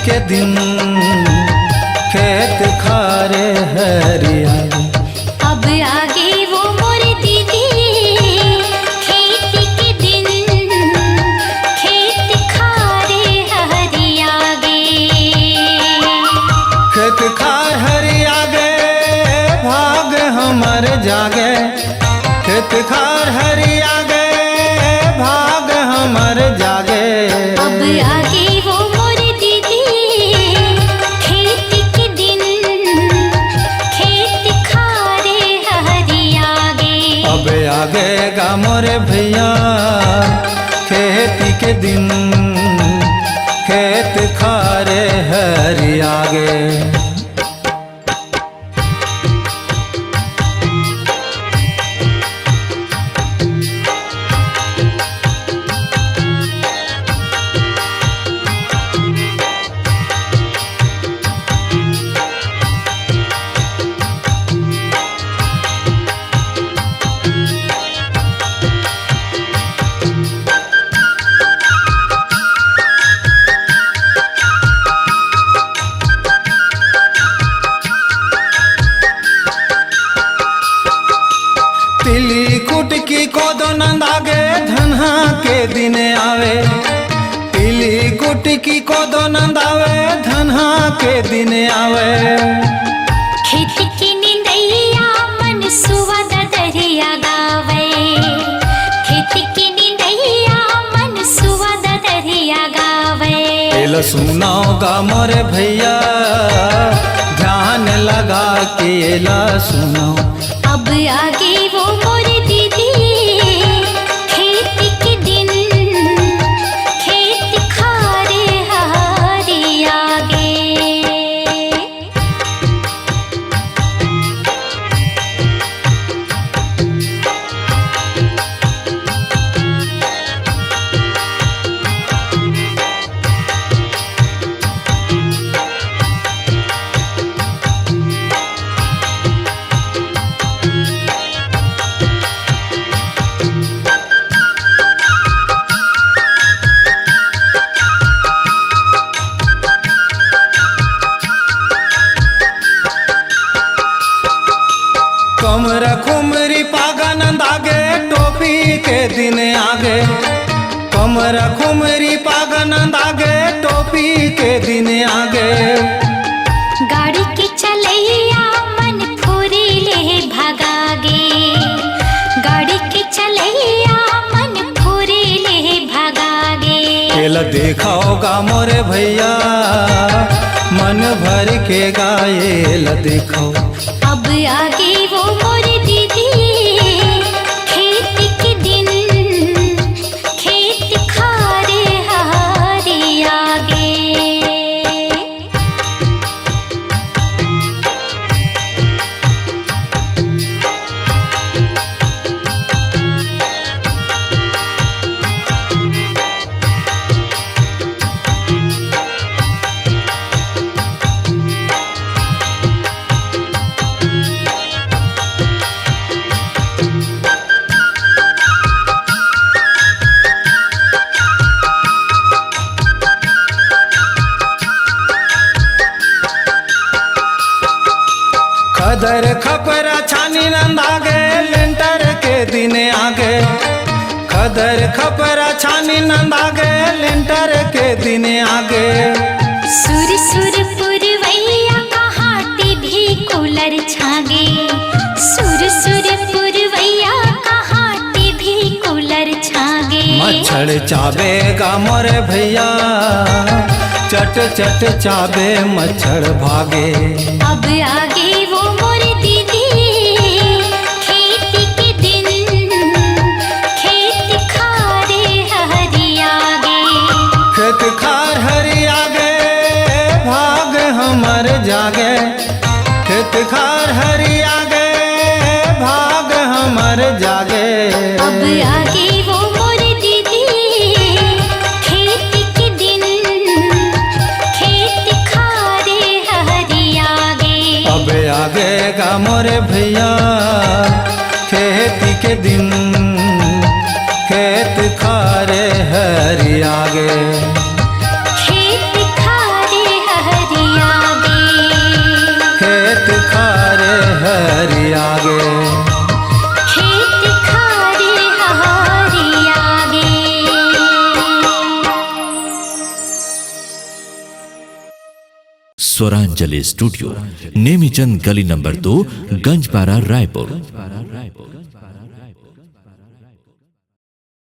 के दिन खेत खारे हरियाली। अब आगे वो मोर दीदी खेती के दिन खेत खारे हरियागे। खेत खार हरियागे भाग हमर जागे। खेत खार हरियागे भाग हमर जागे। अब आगे वो मोर दीदी खेती के दिन खेत खारे हरियागे। अब आगे गा मोरे भैया खेती के दिन खेत खारे हरियागे। तिली कुटकी कोदो नंदागे धन्हा के दिन आवे। तिली कुटकी कोदो नंदावे धन्हा के दिन आवे। खेत की निंदैया मन सुवद दरिया गावे। खेत की निंदैया मन सुवद दरिया गावे। एला सुनाओ गा मोरे भैया ध्यान लगा के एला सुनाओ। अब आगे वो मोर दीदी खेती के दिन खेत खारे हरियागे। कमर खुमरी पागा नंदागे टोपी के दिन आगे। कमर खुमरी पागा नंदागे टोपी के दिन आगे। गाड़ी की चलैया मन फूरी ले भगागे। गाड़ी की चलैया मन फूरी ले भगागे। एला देखाओ गा मोरे भैया मन भर के गाएला देखाओ। अब आगे वो मोर दीदी खेती के दिन खेत खारे हरियागे। खदर खपरा छानी नंदागे लेंटर के दिन आगे। खदर खपरा छानी नंदागे लेंटर के दिन आगे। सुर सुर पुरवैया कहाटी भी कूलर छागे। सुर सुर पुरवैया कहाटी भी कूलर छागे। मच्छर चाबे गा मोरे भैया चट चट चाबे मच्छर भागे। अब आगे वो मोर दीदी खेती के दिन खेत खारे हरियागे। खेत खार हरियागे भाग हमर जागे। खेत खार हरियागे भाग हमर जागे। अब आगे वो मोर दीदी खेती के दिन खेत खारे हरियागे। अब आगे गा मोरे भैया खेती के दिन खेत खारे हरियागे। खेत खारे स्वरांजलि स्टूडियो, नेमीचंद गली नंबर 2, गंजपारा, रायपुर।